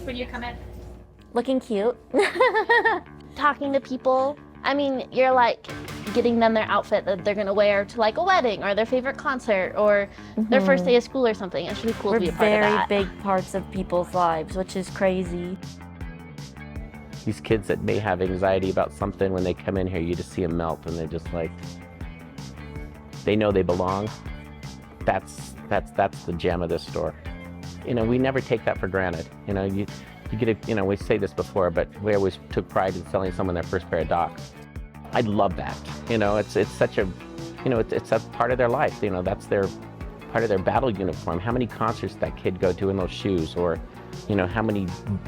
when you come in? Looking cute. Talking to people. I mean, you're like getting them their outfit that they're gonna wear to like a wedding or their favorite concert or their first day of school or something. It's really cool to be a part of that. We're very big parts of people's lives, which is crazy. These kids that may have anxiety about something, when they come in here, you just see them melt and they're just like, they know they belong. That's the gem of this store. You know, we never take that for granted. You know, you get a, you know, we say this before, but we always took pride in selling someone their first pair of Docs. I love that. You know, it's such a, you know, it's a part of their life. You know, that's their part of their battle uniform. How many concerts that kid go to in those shoes, or, you know, how many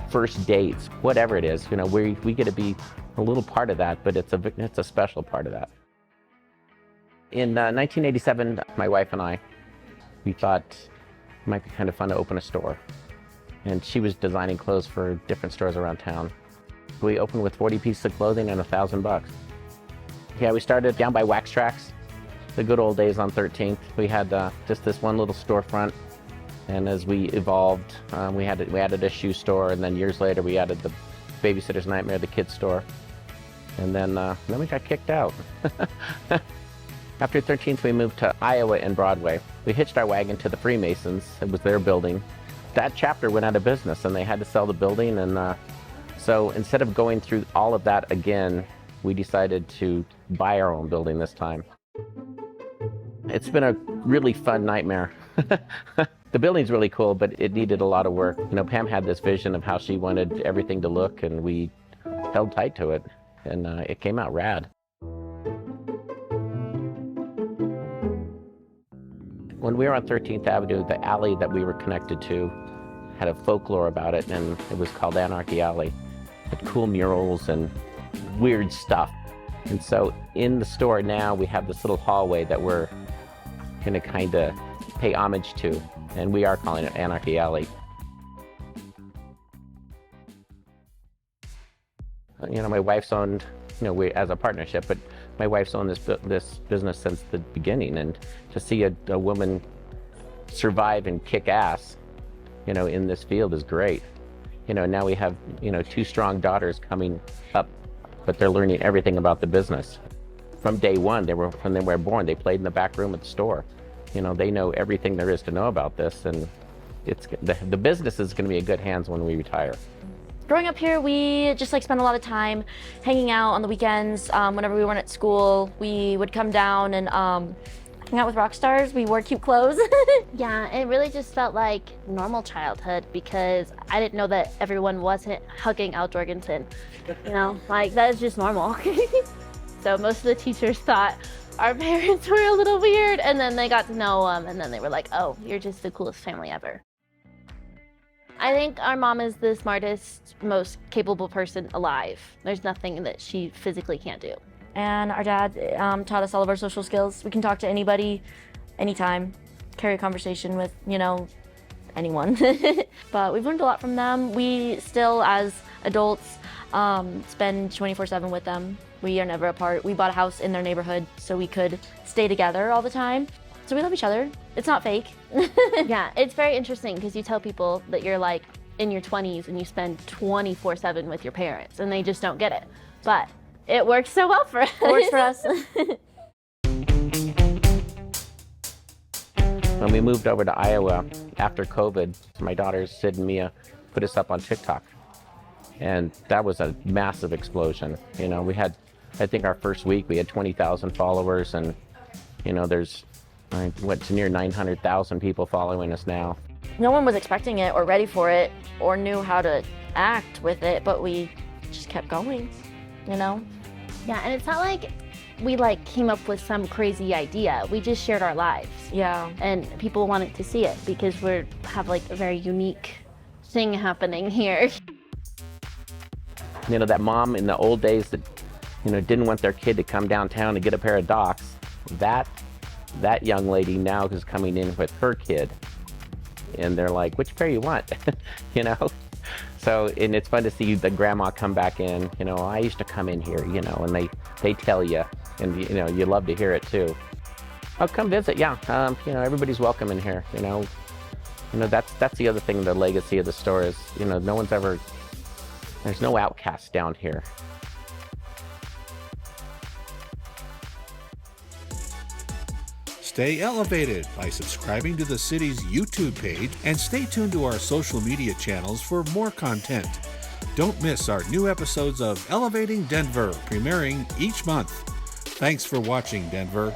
first dates, whatever it is. You know, we get to be a little part of that, but it's a special part of that. In 1987, my wife and I, we thought it might be kind of fun to open a store. And she was designing clothes for different stores around town. We opened with 40 pieces of clothing and $1,000. Yeah, we started down by Wax Trax, the good old days on 13th. We had just this one little storefront. And as we evolved, we added a shoe store, and then years later we added the Babysitter's Nightmare, the kids store. And then we got kicked out. After 13th, we moved to Iowa and Broadway. We hitched our wagon to the Freemasons. It was their building. That chapter went out of business and they had to sell the building. And so instead of going through all of that again, we decided to buy our own building this time. It's been a really fun nightmare. The building's really cool, but it needed a lot of work. You know, Pam had this vision of how she wanted everything to look, and we held tight to it, and it came out rad. When we were on 13th Avenue, the alley that we were connected to had a folklore about it, and it was called Anarchy Alley. It had cool murals and weird stuff. And so in the store now, we have this little hallway that we're going to kind of pay homage to, and we are calling it Anarchy Alley. You know, my wife's owned, you know, we as a partnership, but my wife's owned this business since the beginning, and to see a woman survive and kick ass, you know, in this field is great. You know, now we have, you know, 2 strong daughters coming up, but they're learning everything about the business. From day one, when they were born, they played in the back room at the store. You know, they know everything there is to know about this, and the business is going to be in good hands when we retire. Growing up here, we just like spent a lot of time hanging out on the weekends. Whenever we weren't at school, we would come down and hang out with rock stars. We wore cute clothes. Yeah, it really just felt like normal childhood because I didn't know that everyone wasn't hugging Al Jorgensen. You know, like that is just normal. So most of the teachers thought our parents were a little weird, and then they got to know them, and then they were like, oh, you're just the coolest family ever. I think our mom is the smartest, most capable person alive. There's nothing that she physically can't do. And our dad taught us all of our social skills. We can talk to anybody, anytime, carry a conversation with, you know, anyone. But we've learned a lot from them. We still, as adults, spend 24/7 with them. We are never apart. We bought a house in their neighborhood so we could stay together all the time. So we love each other. It's not fake. Yeah, it's very interesting because you tell people that you're like in your 20s and you spend 24/7 with your parents and they just don't get it. But it works so well for us. It works for us. When we moved over to Iowa after COVID, my daughters, Sid and Mia, put us up on TikTok. And that was a massive explosion. You know, we had, I think our first week, we had 20,000 followers, and, you know, there's, what's near 900,000 people following us now. No one was expecting it or ready for it or knew how to act with it, but we just kept going, you know? Yeah, and it's not like we like came up with some crazy idea. We just shared our lives. Yeah. And people wanted to see it because we have like a very unique thing happening here. You know, that mom in the old days that, you know, didn't want their kid to come downtown to get a pair of Docs, that young lady now is coming in with her kid. And they're like, which pair you want? You know? So, and it's fun to see the grandma come back in. You know, I used to come in here, you know, and they tell you, and you know, you love to hear it too. Oh, come visit, yeah. You know, everybody's welcome in here, you know. You know, that's the other thing, the legacy of the store is, you know, there's no outcast down here. Stay elevated by subscribing to the city's YouTube page and stay tuned to our social media channels for more content. Don't miss our new episodes of Elevating Denver, premiering each month. Thanks for watching, Denver.